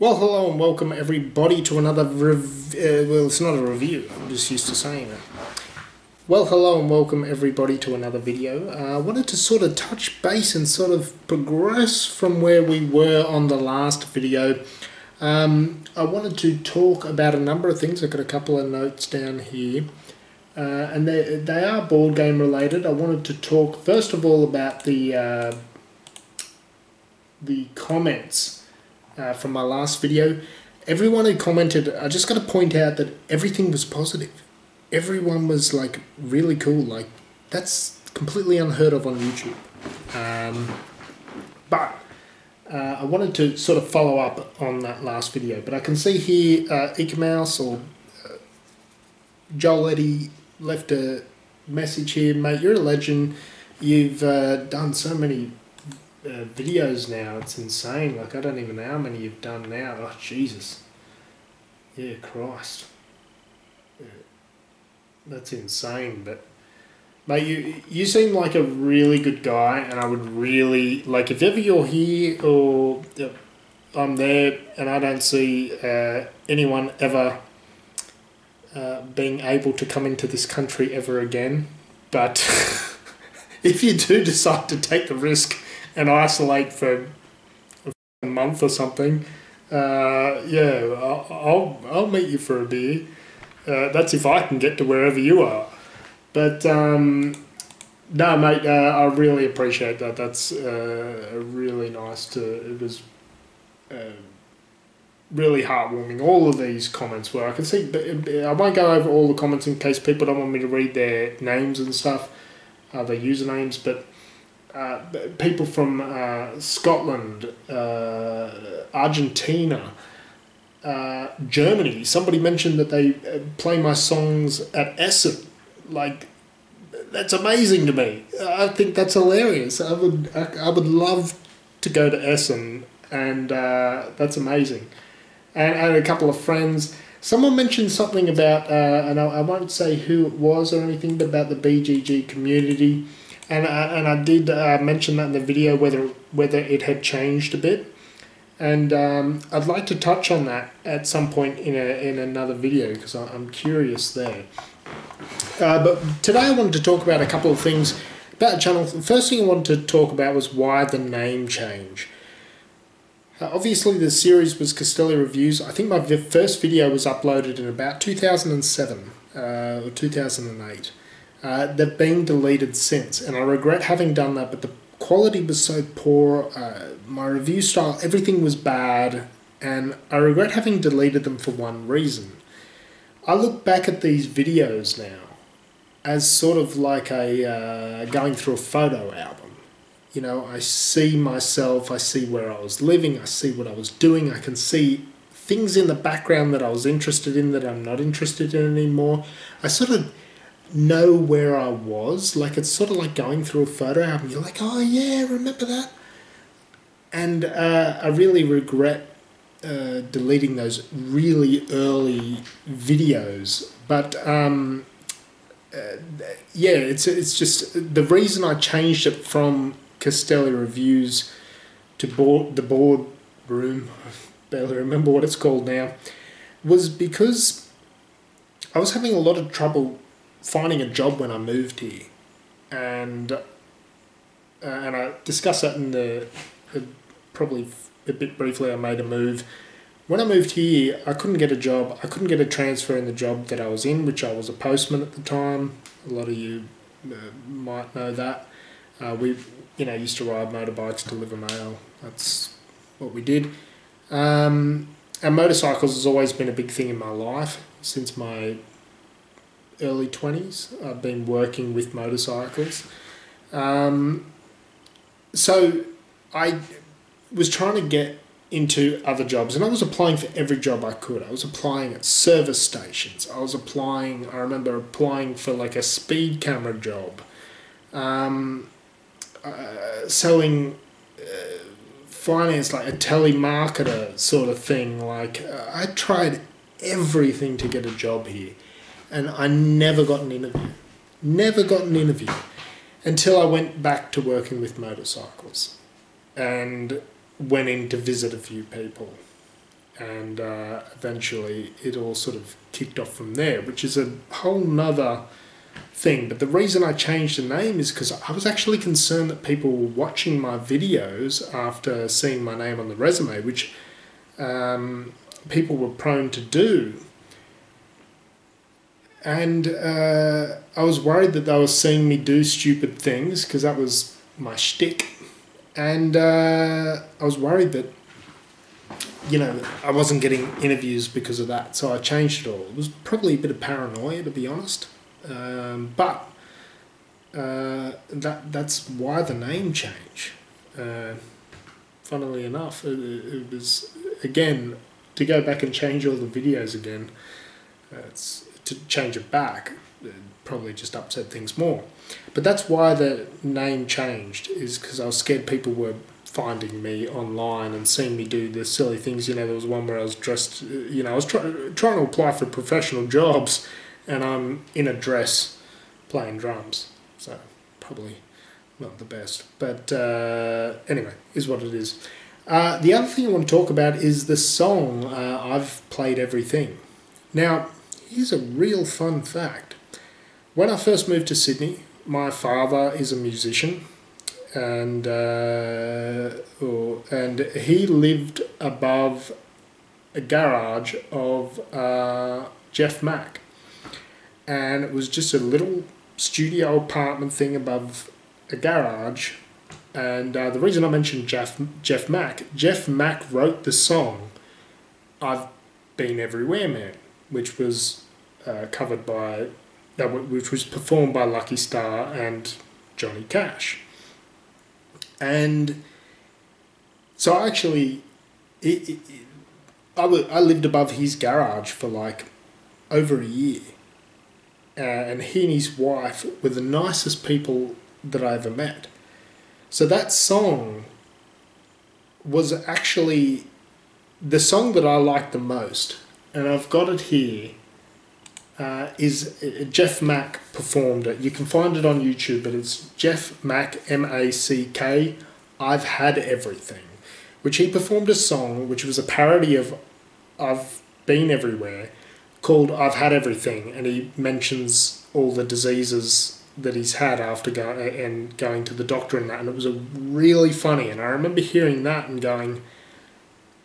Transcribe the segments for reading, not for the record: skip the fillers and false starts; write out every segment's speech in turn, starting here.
Well, hello and welcome everybody to another well, it's not a review, I'm just used to saying it. Well, hello and welcome everybody to another video. I wanted to sort of touch base and sort of progress from where we were on the last video. I wanted to talk about a number of things. I've got a couple of notes down here. And they are board game related. I wanted to talk first of all about the comments from my last video. Everyone who commented, I just got to point out that everything was positive. Everyone was like really cool. Like that's completely unheard of on YouTube. But I wanted to sort of follow up on that last video. But I can see here Ikemouse or Joel Eddy left a message here. Mate, you're a legend. You've done so many videos now, it's insane. Like I don't even know how many you've done now. Oh Jesus, yeah, Christ, yeah. That's insane. But mate, you seem like a really good guy, and I would really like if ever you're here or I'm there and I don't see anyone ever being able to come into this country ever again, but if you do decide to take the risk and isolate for a month or something, yeah, I'll meet you for a beer. That's if I can get to wherever you are. But no, mate, I really appreciate that. That's really nice. It was really heartwarming. All of these comments were. I can see. I won't go over all the comments in case people don't want me to read their names and stuff, their usernames, but. People from Scotland, Argentina, Germany. Somebody mentioned that they play my songs at Essen. Like, that's amazing to me. I think that's hilarious. I would love to go to Essen, and that's amazing. And a couple of friends. Someone mentioned something about, and I won't say who it was or anything, but about the BGG community. And I did mention that in the video, whether it had changed a bit, and I'd like to touch on that at some point in another video because I'm curious there. But today I wanted to talk about a couple of things about the channel. The first thing I wanted to talk about was why the name change. Obviously, the series was Castelli Reviews. I think my first video was uploaded in about 2007 or 2008. They've been deleted since, and I regret having done that, but the quality was so poor, my review style, everything was bad, and I regret having deleted them for one reason. I look back at these videos now as sort of like a going through a photo album. You know, I see myself, I see where I was living, I see what I was doing, I can see things in the background that I was interested in that I'm not interested in anymore. I sort of know where I was. Like it's sort of like going through a photo album. You're like, oh yeah, remember that? And I really regret deleting those really early videos. But yeah, it's just the reason I changed it from Castelli Reviews to the boardroom. I barely remember what it's called now. Was because I was having a lot of trouble finding a job when I moved here, and I discussed that in the probably a bit briefly. I made a move. When I moved here, I couldn't get a job. I couldn't get a transfer in the job that I was in, which I was a postman at the time. A lot of you might know that. We used to ride motorbikes, deliver mail. That's what we did. And motorcycles has always been a big thing in my life since my early 20s. I've been working with motorcycles. So I was trying to get into other jobs, and I was applying for every job I could. I was applying at service stations. I remember applying for like a speed camera job, selling finance, like a telemarketer sort of thing. Like I tried everything to get a job here. And I never got an interview. Never got an interview until I went back to working with motorcycles and went in to visit a few people. and eventually it all sort of kicked off from there, which is a whole nother thing. But the reason I changed the name is because I was actually concerned that people were watching my videos after seeing my name on the resume, which people were prone to do. And I was worried that they were seeing me do stupid things, because that was my shtick. And I was worried that, you know, I wasn't getting interviews because of that. So I changed it all. It was probably a bit of paranoia, to be honest. But that's why the name change. Funnily enough, it was, again, to go back and change all the videos again, to change it back, it probably just upset things more. But that's why the name changed, is because I was scared people were finding me online and seeing me do the silly things. You know, there was one where I was dressed, you know, I was trying to apply for professional jobs, and I'm in a dress playing drums. So probably not the best. But anyway, is what it is. The other thing I want to talk about is the song I've Played Everything. Now, here's a real fun fact. When I first moved to Sydney, my father is a musician, and he lived above a garage of Jeff Mack. And it was just a little studio apartment thing above a garage. And the reason I mentioned Jeff Mack wrote the song "I've Been Everywhere Man," which was covered by, which was performed by Lucky Star and Johnny Cash. And so I actually, I lived above his garage for like over a year. And he and his wife were the nicest people that I ever met. So that song was actually the song that I liked the most. And I've got it here. Is Jeff Mack performed it. You can find it on YouTube, but it's Jeff Mack, M-A-C-K, "I've Had Everything," which he performed a song which was a parody of "I've Been Everywhere," called "I've Had Everything," and he mentions all the diseases that he's had after going to the doctor and that, and it was really funny. And I remember hearing that and going,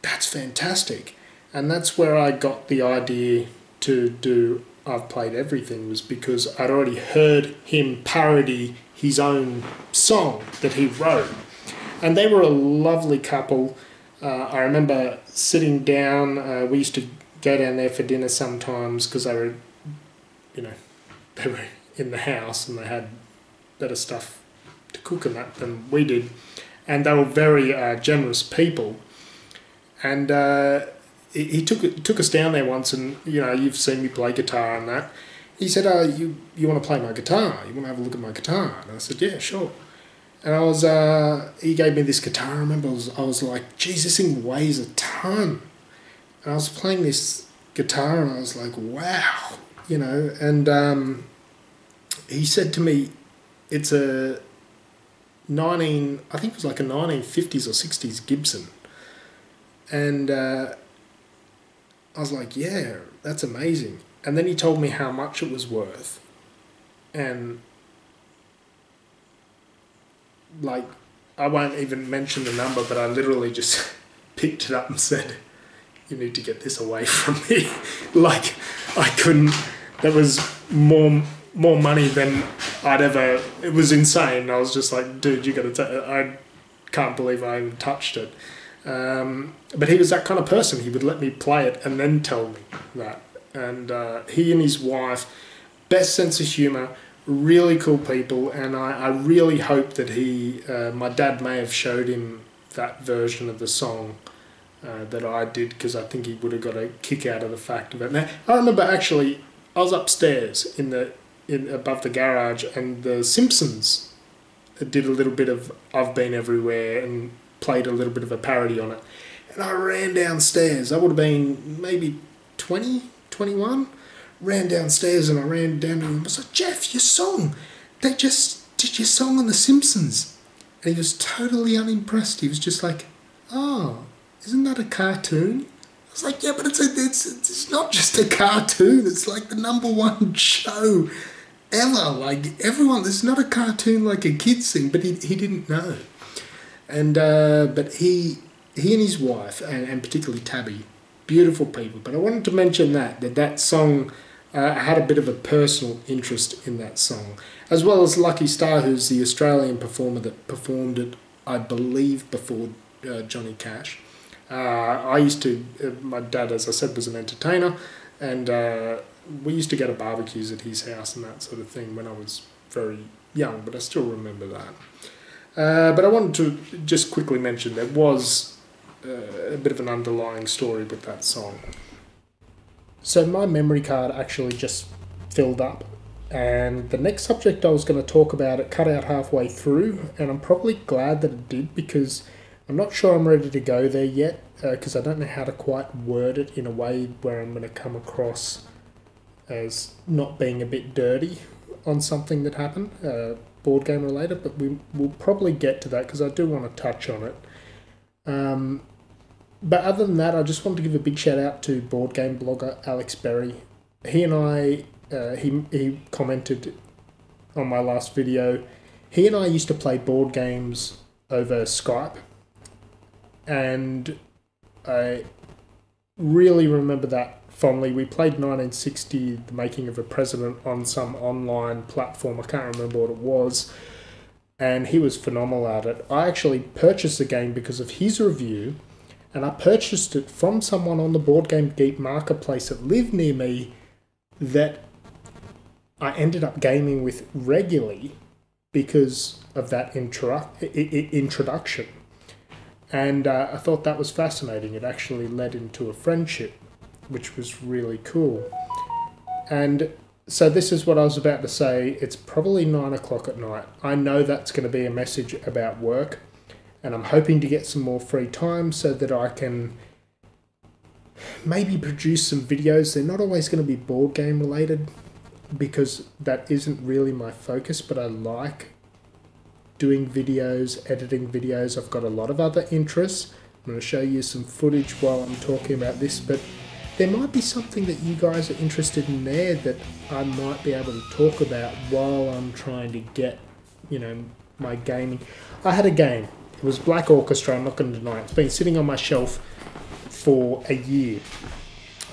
that's fantastic. And that's where I got the idea to do "I've Played Everything," was because I'd already heard him parody his own song that he wrote. And they were a lovely couple. I remember sitting down, we used to go down there for dinner sometimes, because they were in the house and they had better stuff to cook and that than we did. And they were very generous people. And he took us down there once, and, you know, you've seen me play guitar and that. He said, "Oh, you want to play my guitar? You want to have a look at my guitar?" And I said, "Yeah, sure." And he gave me this guitar. I remember I was like, geez, this thing weighs a ton. And I was playing this guitar and I was like, wow, you know. And he said to me, it's I think it was like a 1950s or 60s Gibson. And I was like, yeah, that's amazing. And then he told me how much it was worth. And like, I won't even mention the number, but I literally just picked it up and said, "You need to get this away from me." Like, I couldn't, that was more money than I'd ever, it was insane. I was just like, dude, you got to, I can't believe I even touched it. But he was that kind of person. He would let me play it and then tell me that. And he and his wife, best sense of humour, really cool people. And I really hope that my dad may have showed him that version of the song that I did, because I think he would have got a kick out of the fact of it. Now, I remember actually, I was upstairs above the garage, and the Simpsons did a little bit of "I've Been Everywhere" and played a little bit of a parody on it. And I ran downstairs. I would have been maybe 20, 21. Ran downstairs and I ran down to him. I was like, "Jeff, your song. They just did your song on The Simpsons." And he was totally unimpressed. He was just like, "Oh, isn't that a cartoon?" I It's like, yeah, but it's not just a cartoon. It's like the #1 show ever. Like everyone, it's not a cartoon like a kid's thing, but he didn't know. And but he and his wife, and particularly Tabby, beautiful people. But I wanted to mention that song. I had a bit of a personal interest in that song, as well as Lucky Star, who's the Australian performer that performed it, I believe, before Johnny Cash. I used to, my dad, as I said, was an entertainer, and we used to go to barbecues at his house and that sort of thing when I was very young, but I still remember that. But I wanted to just quickly mention there was a bit of an underlying story with that song. So my memory card actually just filled up, and the next subject I was going to talk about, it cut out halfway through, and I'm probably glad that it did, because I'm not sure I'm ready to go there yet, because I don't know how to quite word it in a way where I'm going to come across as not being a bit dirty on something that happened, board game related, but we'll probably get to that because I do want to touch on it. But other than that, I just want to give a big shout out to board game blogger Alex Berry. He and I, he commented on my last video. He and I used to play board games over Skype, and I really remember that fondly. We played 1960, The Making of a President, on some online platform. I can't remember what it was, and he was phenomenal at it. I actually purchased the game because of his review, and I purchased it from someone on the Board Game Geek marketplace that lived near me that I ended up gaming with regularly because of that introduction. And I thought that was fascinating. It actually led into a friendship, which was really cool. And so this is what I was about to say. It's probably 9 o'clock at night. I know that's going to be a message about work, and I'm hoping to get some more free time so that I can maybe produce some videos. They're not always going to be board game related because that isn't really my focus, but I like doing videos, editing videos. I've got a lot of other interests. I'm going to show you some footage while I'm talking about this, but there might be something that you guys are interested in there that I might be able to talk about while I'm trying to get, you know, my gaming. I had a game. It was Black Orchestra, I'm not going to deny it. It's been sitting on my shelf for a year.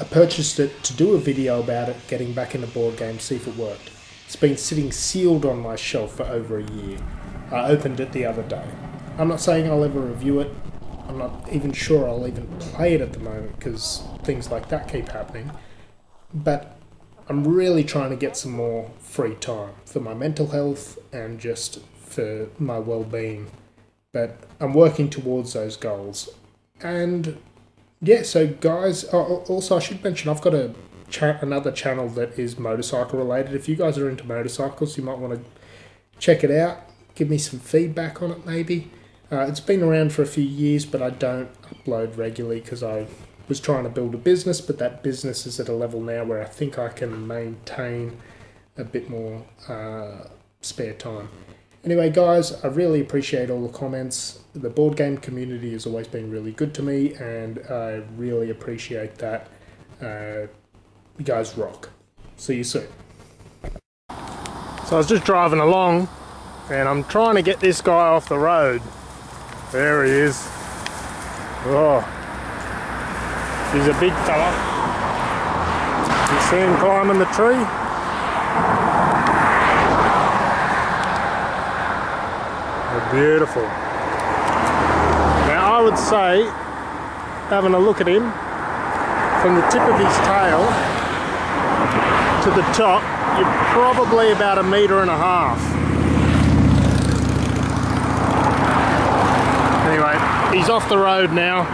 I purchased it to do a video about it, getting back into board games, see if it worked. It's been sitting sealed on my shelf for over a year. I opened it the other day. I'm not saying I'll ever review it. I'm not even sure I'll even play it at the moment because things like that keep happening. But I'm really trying to get some more free time for my mental health and just for my well-being. But I'm working towards those goals. And yeah, so guys, also I should mention I've got another channel that is motorcycle related. If you guys are into motorcycles, you might want to check it out. Give me some feedback on it maybe. It's been around for a few years, but I don't upload regularly because I was trying to build a business, but that business is at a level now where I think I can maintain a bit more spare time. Anyway, guys, I really appreciate all the comments. The board game community has always been really good to me, and I really appreciate that. You guys rock. See you soon. So I was just driving along, and I'm trying to get this guy off the road. There he is. Oh, he's a big fella. You see him climbing the tree? Beautiful. Now I would say, having a look at him, from the tip of his tail to the top, you're probably about 1.5 meters. Anyway, he's off the road now.